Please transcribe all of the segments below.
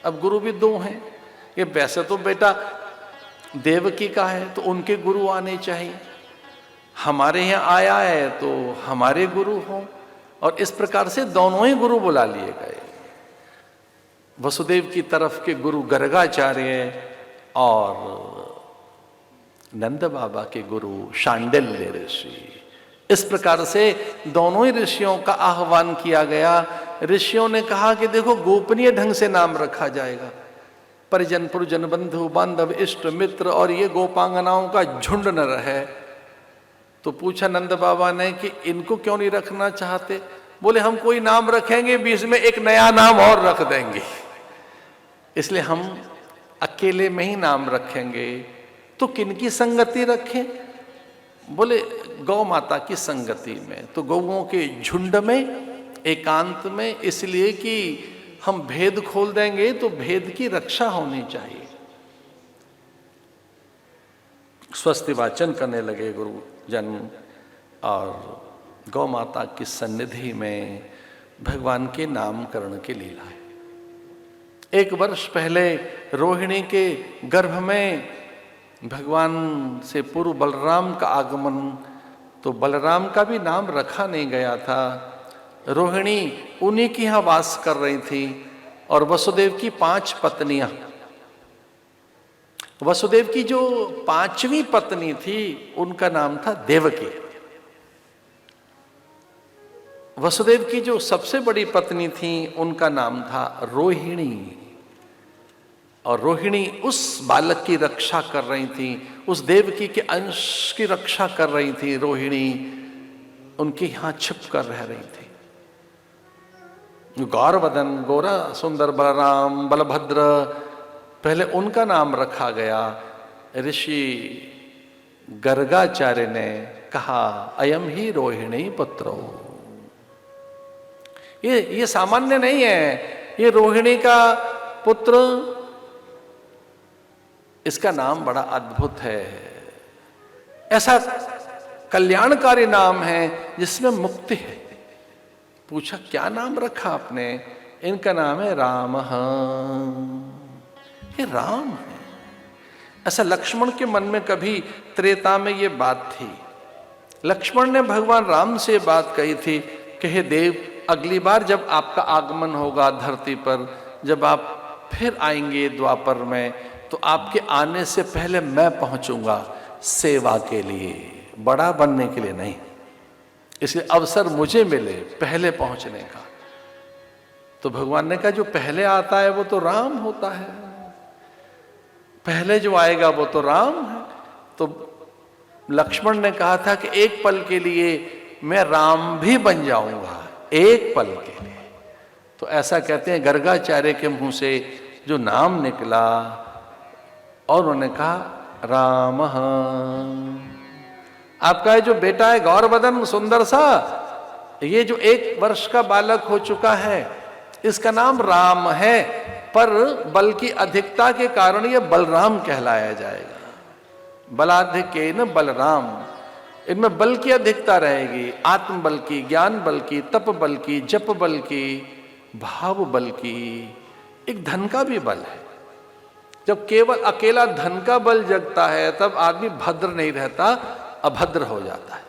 अब गुरु भी दो हैं। ये वैसे तो बेटा देवकी का है तो उनके गुरु आने चाहिए, हमारे यहाँ आया है तो हमारे गुरु हों, और इस प्रकार से दोनों ही गुरु बुला लिए गए। वसुदेव की तरफ के गुरु गर्गाचार्य और नंद बाबा के गुरु शांडिल्य ऋषि। इस प्रकार से दोनों ही ऋषियों का आह्वान किया गया। ऋषियों ने कहा कि देखो गोपनीय ढंग से नाम रखा जाएगा, परिजन पुरजन बंधु बांधव इष्ट मित्र और ये गोपांगनाओं का झुंड न रहे। तो पूछा नंद बाबा ने कि इनको क्यों नहीं रखना चाहते? बोले हम कोई नाम रखेंगे बीच में एक नया नाम और रख देंगे, इसलिए हम अकेले में ही नाम रखेंगे। तो किनकी संगति रखें? बोले गौ माता की संगति में, तो गौओं के झुंड में एकांत में, इसलिए कि हम भेद खोल देंगे तो भेद की रक्षा होनी चाहिए। स्वस्ति वाचन करने लगे गुरुजन और गौ माता की सन्निधि में भगवान के नामकरण की लीला है। 1 वर्ष पहले रोहिणी के गर्भ में भगवान से पूर्व बलराम का आगमन, तो बलराम का भी नाम रखा नहीं गया था। रोहिणी उन्हीं की यहाँ वास कर रही थी और वसुदेव की 5 पत्नियां, वसुदेव की जो 5वीं पत्नी थी उनका नाम था देवकी। वसुदेव की जो सबसे बड़ी पत्नी थी उनका नाम था रोहिणी, और रोहिणी उस बालक की रक्षा कर रही थी, उस देवकी के अंश की रक्षा कर रही थी। रोहिणी उनके यहां छिप कर रह रही थी। गौरवदन गोरा सुंदर बलराम बलभद्र, पहले उनका नाम रखा गया। ऋषि गर्गाचार्य ने कहा अयम ही रोहिणी पुत्रो। ये सामान्य नहीं है, ये रोहिणी का पुत्र, इसका नाम बड़ा अद्भुत है। ऐसा कल्याणकारी नाम है जिसमें मुक्ति है। पूछा क्या नाम रखा आपने? इनका नाम है राम। ये राम है। ऐसा लक्ष्मण के मन में कभी त्रेता में ये बात थी। लक्ष्मण ने भगवान राम से बात कही थी कि हे देव, अगली बार जब आपका आगमन होगा धरती पर, जब आप फिर आएंगे द्वापर में, तो आपके आने से पहले मैं पहुंचूंगा सेवा के लिए, बड़ा बनने के लिए नहीं। इसलिए अवसर मुझे मिले पहले पहुंचने का। तो भगवान ने कहा जो पहले आता है वो तो राम होता है, पहले जो आएगा वो तो राम है। तो लक्ष्मण ने कहा था कि एक पल के लिए मैं राम भी बन जाऊंगा, एक पल के लिए। तो ऐसा कहते हैं गर्गाचार्य के मुंह से जो नाम निकला, और उन्होंने कहा राम। आपका ये जो बेटा है गौरवदन सुंदर सा, ये जो 1 वर्ष का बालक हो चुका है, इसका नाम राम है, पर बल की अधिकता के कारण ये बलराम कहलाया जाएगा। बलाधिक्येन बलराम, इनमें बल की अधिकता रहेगी, आत्म बल की, ज्ञान बल की, तप बल की, जप बल की, भाव बल की, एक धन का भी बल है। जब केवल अकेला धन का बल जगता है तब आदमी भद्र नहीं रहता, अभद्र हो जाता है।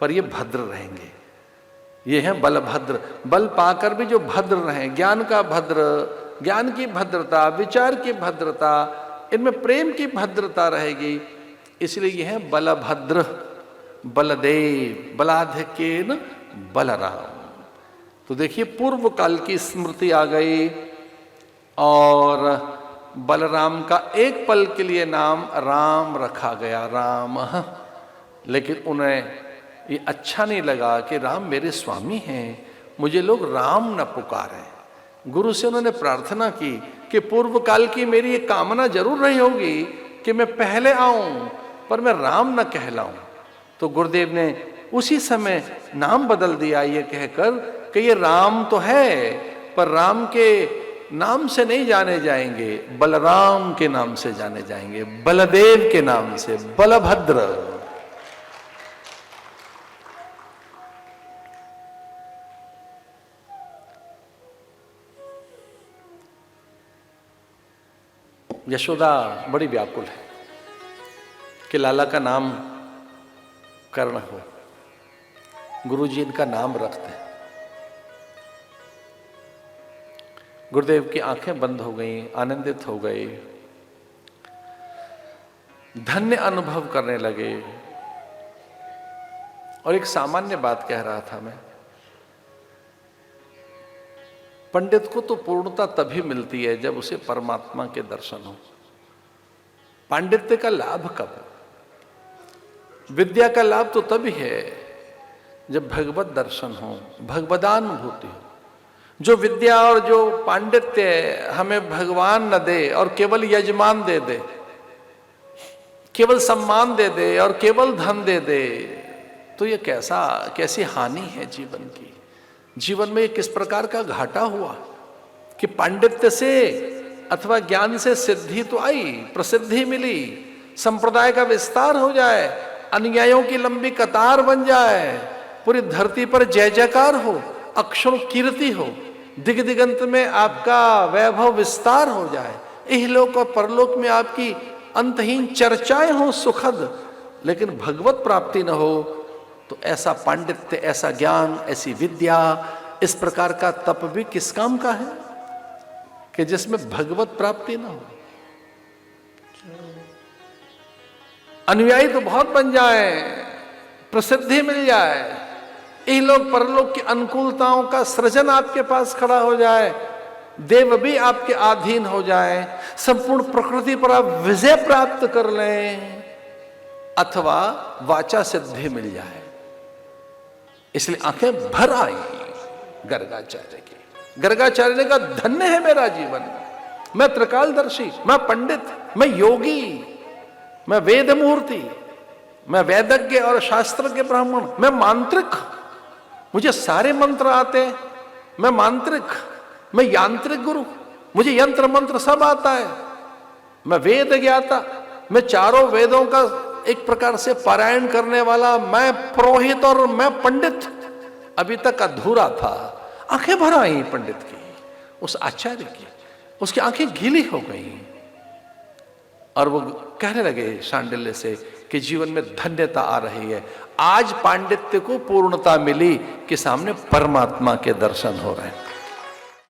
पर ये भद्र रहेंगे, ये हैं बलभद्र। बल पाकर भी जो भद्र रहें, ज्ञान का भद्र, ज्ञान की भद्रता, विचार की भद्रता, इनमें प्रेम की भद्रता रहेगी, इसलिए ये हैं बलभद्र, बलदेव, बलाधिक्येन बलराम। तो देखिए पूर्व काल की स्मृति आ गई, और बलराम का एक पल के लिए नाम राम रखा गया, राम। लेकिन उन्हें ये अच्छा नहीं लगा कि राम मेरे स्वामी हैं, मुझे लोग राम न पुकारें। गुरु से उन्होंने प्रार्थना की कि पूर्व काल की मेरी ये कामना जरूर रही होगी कि मैं पहले आऊं, पर मैं राम न कहलाऊं। तो गुरुदेव ने उसी समय नाम बदल दिया ये कहकर कि ये राम तो है, पर राम के नाम से नहीं जाने जाएंगे, बलराम के नाम से जाने जाएंगे, बलदेव के नाम से, बलभद्र। यशोदा बड़ी व्याकुल है कि लाला का नाम कर्ण हो। गुरुजी इनका नाम रखते हैं। गुरुदेव की आंखें बंद हो गई, आनंदित हो गए, धन्य अनुभव करने लगे। और एक सामान्य बात कह रहा था मैं, पंडित को तो पूर्णता तभी मिलती है जब उसे परमात्मा के दर्शन हो। पांडित्य का लाभ कब? विद्या का लाभ तो तभी है जब भगवत दर्शन हो, भगवदानुभूति हो। जो विद्या और जो पांडित्य हमें भगवान न दे और केवल यजमान दे दे, केवल सम्मान दे दे और केवल धन दे दे, तो ये कैसी हानि है जीवन की। जीवन में किस प्रकार का घाटा हुआ कि पांडित्य से अथवा ज्ञान से सिद्धि तो आई, प्रसिद्धि मिली, संप्रदाय का विस्तार हो जाए, अनुयायियों की लंबी कतार बन जाए, पूरी धरती पर जय जयकार हो, अक्षर कीर्ति हो, दिग दिगंत में आपका वैभव विस्तार हो जाए, इहलोक और परलोक में आपकी अंतहीन चर्चाएं हो सुखद, लेकिन भगवत प्राप्ति न हो, तो ऐसा पांडित्य, ऐसा ज्ञान, ऐसी विद्या, इस प्रकार का तप भी किस काम का है कि जिसमें भगवत प्राप्ति न हो। अनुयायी तो बहुत बन जाए, प्रसिद्धि मिल जाए, इहलोक परलोक की अनुकूलताओं का सृजन आपके पास खड़ा हो जाए, देव भी आपके अधीन हो जाए, संपूर्ण प्रकृति पर आप विजय प्राप्त कर लें, अथवा वाचा सिद्धि मिल जाए। इसलिए आंखें भर आई गर्गाचार्य की। गर्गाचार्य ने कहा धन्य है मेरा जीवन, मैं त्रिकालदर्शी, मैं पंडित, मैं योगी, मैं वेद मूर्ति, मैं वेदज्ञ और शास्त्रज्ञ ब्राह्मण, मैं मांत्रिक, मुझे सारे मंत्र आते हैं, मैं मांत्रिक, मैं यांत्रिक गुरु, मुझे यंत्र मंत्र सब आता है, मैं वेद ज्ञाता, मैं चारों वेदों का एक प्रकार से पारायण करने वाला, मैं पुरोहित और मैं पंडित। अभी तक अधूरा था। आंखें भर आई पंडित की, उस आचार्य की, उसकी आंखें गीली हो गई और वो कहने लगे शांडिल्य से कि जीवन में धन्यता आ रही है, आज पांडित्य को पूर्णता मिली कि सामने परमात्मा के दर्शन हो रहे हैं।